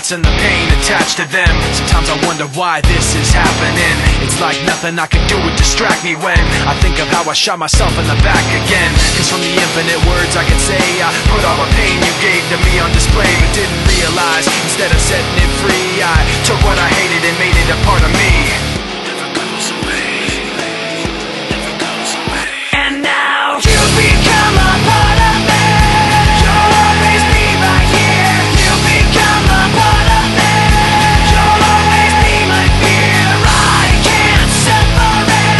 thoughts and the pain attached to them. Sometimes I wonder why this is happening. It's like nothing I can do would distract me when I think of how I shot myself in the back again. Cause from the infinite words I can say, I put all the pain you gave to me on display, but didn't realize instead of setting it free, I took what I hated and made it a part of me. Never goes away, never goes away. And now you become a part of me. You'll always be right here. You become a part of me. You'll always be my fear. I can't separate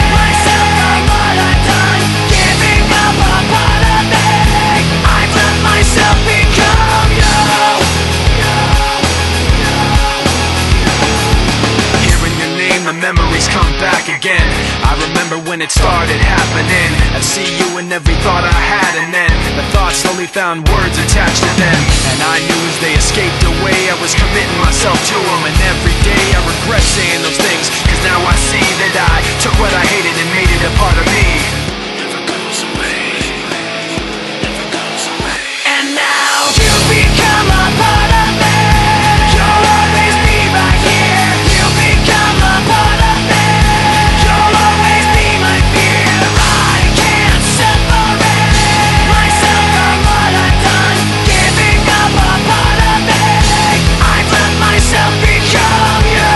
myself from what I've done. Giving up a part of me. I've let myself become you. Hearing your name, the memories come back again. I remember when it started happening. I'd see you in every thought I had, and then the thoughts slowly found words attached to them. And I knew as they escaped away, I was committing myself to them. And every day I regret saying those things, cause now I see that I took what I hated and made it a part of me. Never goes away, never goes away. And now you become a part of me. You'll always be right here. You become a part of me. You'll always be my fear. I can't separate myself from what I've done. Giving up a part of me. I've let myself become you.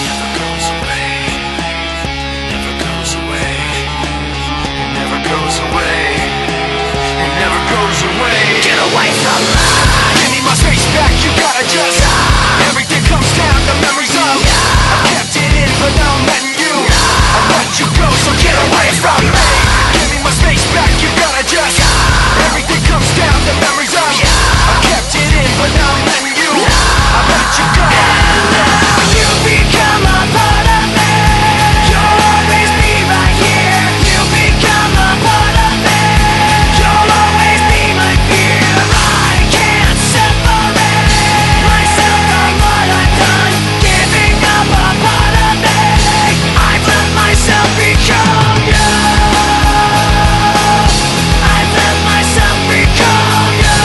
Never goes away, never goes away, it never goes away, it never goes away. Get away from me. Give me my space back, you gotta just everything comes down to memories of I kept it in, but now I'm letting you I let you go, so get away from me. Give me my space back, you gotta just everything comes down to memories of I kept it in, but now I'm letting you I let you go. You become a part of me. You'll always be right here. You become a part of me. You'll always be my fear. I can't separate myself from what I've done. Giving up a part of me. I've let myself become you. I've let myself become you.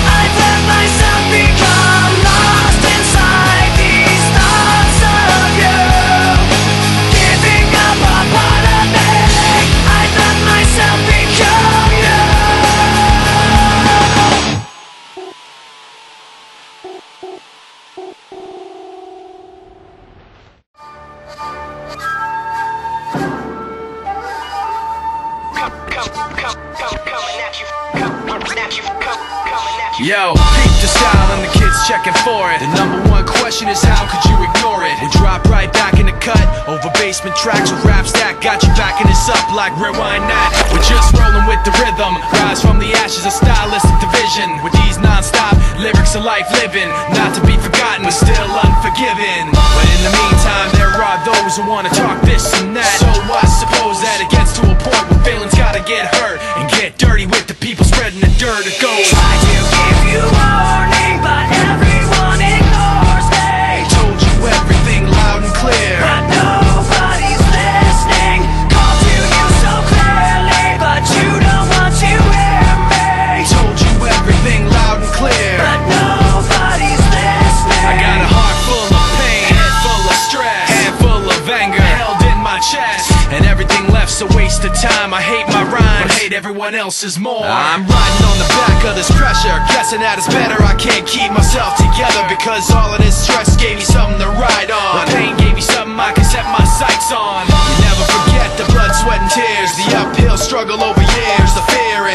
I've let myself become lost inside these thoughts of you. Giving up a part of me. I've let myself become you. Yo, peep the style and the kids checking for it. The #1 question is how could you ignore it? We drop right back in the cut over basement tracks with raps that got you backing us up like rewind that. We're just rolling with the rhythm, rise from the ashes of stylistic division. With these non-stop lyrics of life living, not to be forgotten but still unforgiven. But in the meantime there are those who wanna talk this and that. So I suppose that it gets to a point where feelings gotta get hurt and get dirty with the people spreading the dirt. It goes try to give you warning, but everyone ignores me. Told you everything loud and clear, but nobody's listening. Called to you so clearly, but you don't want to hear me. Told you everything loud and clear, but nobody's listening. I got a heart full of pain, head full of stress, hand full of anger held in my chest, and everything left's a waste of time. I hate my rhymes, but hate everyone else's more. I'm riding on the back of this pressure, guessing that it's better I can't keep myself together, because all of this stress gave me something to ride on. The pain gave me something I can set my sights on. You never forget the blood, sweat and tears, the uphill struggle over years, the fear